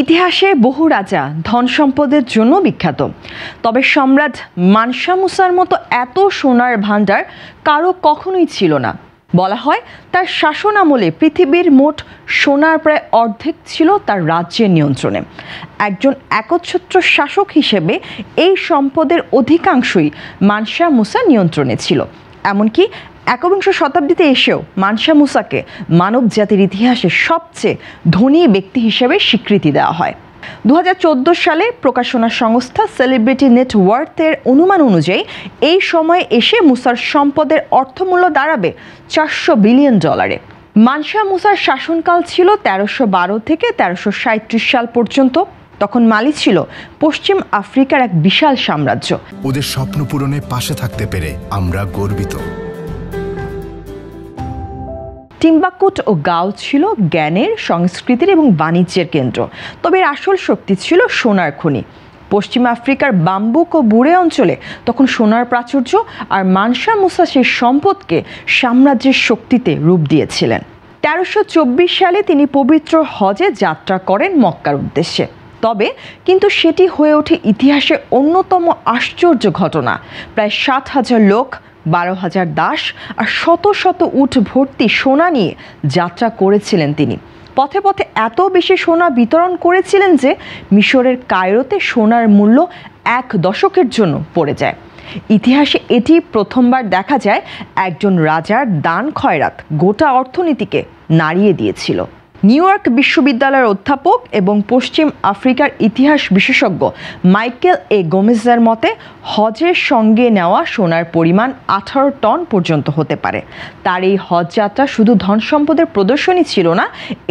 ইতিহাসে বহু রাজা ধন সম্পদের জন্য বিখ্যাত, তবে সম্রাট মানসা মুসার মতো এত সোনার ভাণ্ডার কারো কখনোই ছিল না। বলা হয় তার শাসন আমলে পৃথিবীর মোট সোনার প্রায় অর্ধেক ছিল তার রাজ্যের নিয়ন্ত্রণে। একজন একচ্ছত্র শাসক হিসেবে এই সম্পদের অধিকাংশই মানসা মুসা নিয়ন্ত্রণে ছিল। এমনকি একবিংশ শতাব্দীতে এসেও মানসা মুসাকে মানব জাতির ইতিহাসে সবচেয়ে ধনী ব্যক্তি হিসেবে স্বীকৃতি দেওয়া হয়। 2014 সালে প্রকাশনা সংস্থা সেলিব্রিটি নেটওয়ার্থের অনুমান অনুযায়ী এই সময়ে এসে মুসার সম্পদের অর্থমূল্য দাঁড়াবে $400 বিলিয়ন। মানসা মুসার শাসনকাল ছিল 1312 থেকে 1337 সাল পর্যন্ত। তখন মালি ছিল পশ্চিম আফ্রিকার এক বিশাল সাম্রাজ্য। ওদের স্বপ্ন পূরণে পাশে থাকতে পেরে আমরা গর্বিত। টিম্বাকুট ও গাও ছিল জ্ঞানের, সংস্কৃতির এবং বাণিজ্যের কেন্দ্র, তবে এর আসল শক্তি ছিল সোনার খনি। পশ্চিম আফ্রিকার বাম্বুক ও বুড়ে অঞ্চলে তখন সোনার প্রাচুর্য, আর মানসা মুসা সেই সম্পদকে সাম্রাজ্যের শক্তিতে রূপ দিয়েছিলেন। 1324 সালে তিনি পবিত্র হজে যাত্রা করেন মক্কার উদ্দেশ্যে। কিন্তু সেটি হয়ে ওঠে ইতিহাসের অন্যতম আশ্চর্য ঘটনা। প্রায় 7,000 লোক, 12,000 দাস আর শত শত উট ভর্তি সোনা নিয়ে যাত্রা করেছিলেন তিনি। পথে পথে এত বেশি সোনা বিতরণ করেছিলেন যে মিশরের কায়রোতে সোনার মূল্য 1 দশকের জন্য পড়ে যায়। ইতিহাসে এটি প্রথমবার দেখা যায় একজন রাজার দান খয়রাত গোটা অর্থনীতিকে নাড়িয়ে দিয়েছিল। নিউ ইয়র্ক বিশ্ববিদ্যালয়ের অধ্যাপক এবং পশ্চিম আফ্রিকার ইতিহাস বিশেষজ্ঞ মাইকেল এ গোমেজের মতে হজের সঙ্গে নেওয়া সোনার পরিমাণ 18 টন পর্যন্ত হতে পারে। তার এই হজ যাত্রা শুধু ধন সম্পদের প্রদর্শনী ছিল না,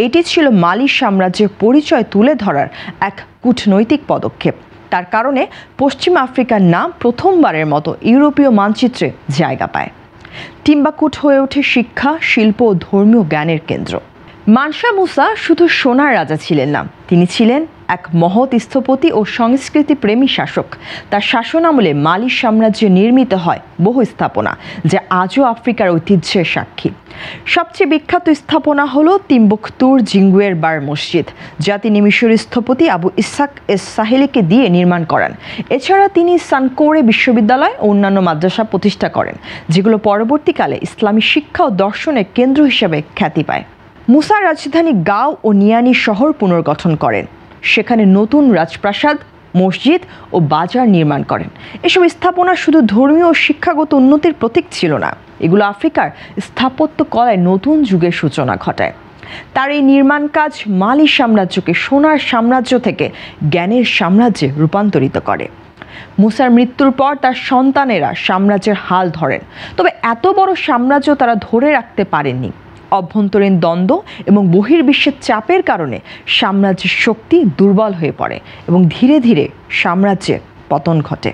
এটি ছিল মালি সাম্রাজ্যের পরিচয় তুলে ধরার এক কূটনৈতিক পদক্ষেপ। তার কারণে পশ্চিম আফ্রিকার নাম প্রথমবারের মতো ইউরোপীয় মানচিত্রে জায়গা পায়। টিম্বাকুট হয়ে ওঠে শিক্ষা, শিল্প ও ধর্মীয় জ্ঞানের কেন্দ্র। মানসা মুসা শুধু সোনার রাজা ছিলেন না, তিনি ছিলেন এক মহৎ স্থপতি ও সংস্কৃতি প্রেমী শাসক। তার শাসন আমলে মালি সাম্রাজ্যে নির্মিত হয় বহু স্থাপনা যা আজও আফ্রিকার ঐতিহ্যের সাক্ষী। সবচেয়ে বিখ্যাত স্থাপনা হলো তিম্বুকতুর জিঙ্গুয়ের বার মসজিদ, যা তিনি মিশরীয় স্থপতি আবু ইসহাক এস সাহেলিকে দিয়ে নির্মাণ করান। এছাড়া তিনি সানকোরে বিশ্ববিদ্যালয় ও অন্যান্য মাদ্রাসা প্রতিষ্ঠা করেন, যেগুলো পরবর্তীকালে ইসলামী শিক্ষা ও দর্শনের কেন্দ্র হিসেবে খ্যাতি পায়। মুসার রাজধানী গাও ও নিয়ানি শহর পুনর্গঠন করেন, সেখানে নতুন রাজপ্রাসাদ, মসজিদ ও বাজার নির্মাণ করেন। এসব স্থাপনা শুধু ধর্মীয় ও শিক্ষাগত উন্নতির প্রতীক ছিল না, এগুলো আফ্রিকার স্থাপত্য কলায় নতুন যুগের সূচনা ঘটায়। তার এই নির্মাণ কাজ মালি সাম্রাজ্যকে সোনার সাম্রাজ্য থেকে জ্ঞানের সাম্রাজ্যে রূপান্তরিত করে। মুসার মৃত্যুর পর তার সন্তানেরা সাম্রাজ্যের হাল ধরেন, তবে এত বড় সাম্রাজ্য তারা ধরে রাখতে পারেননি। অভ্যন্তরীণ দ্বন্দ্ব এবং বহির্বিশ্বের চাপের কারণে সাম্রাজ্যের শক্তি দুর্বল হয়ে পড়ে এবং ধীরে ধীরে সাম্রাজ্যের পতন ঘটে।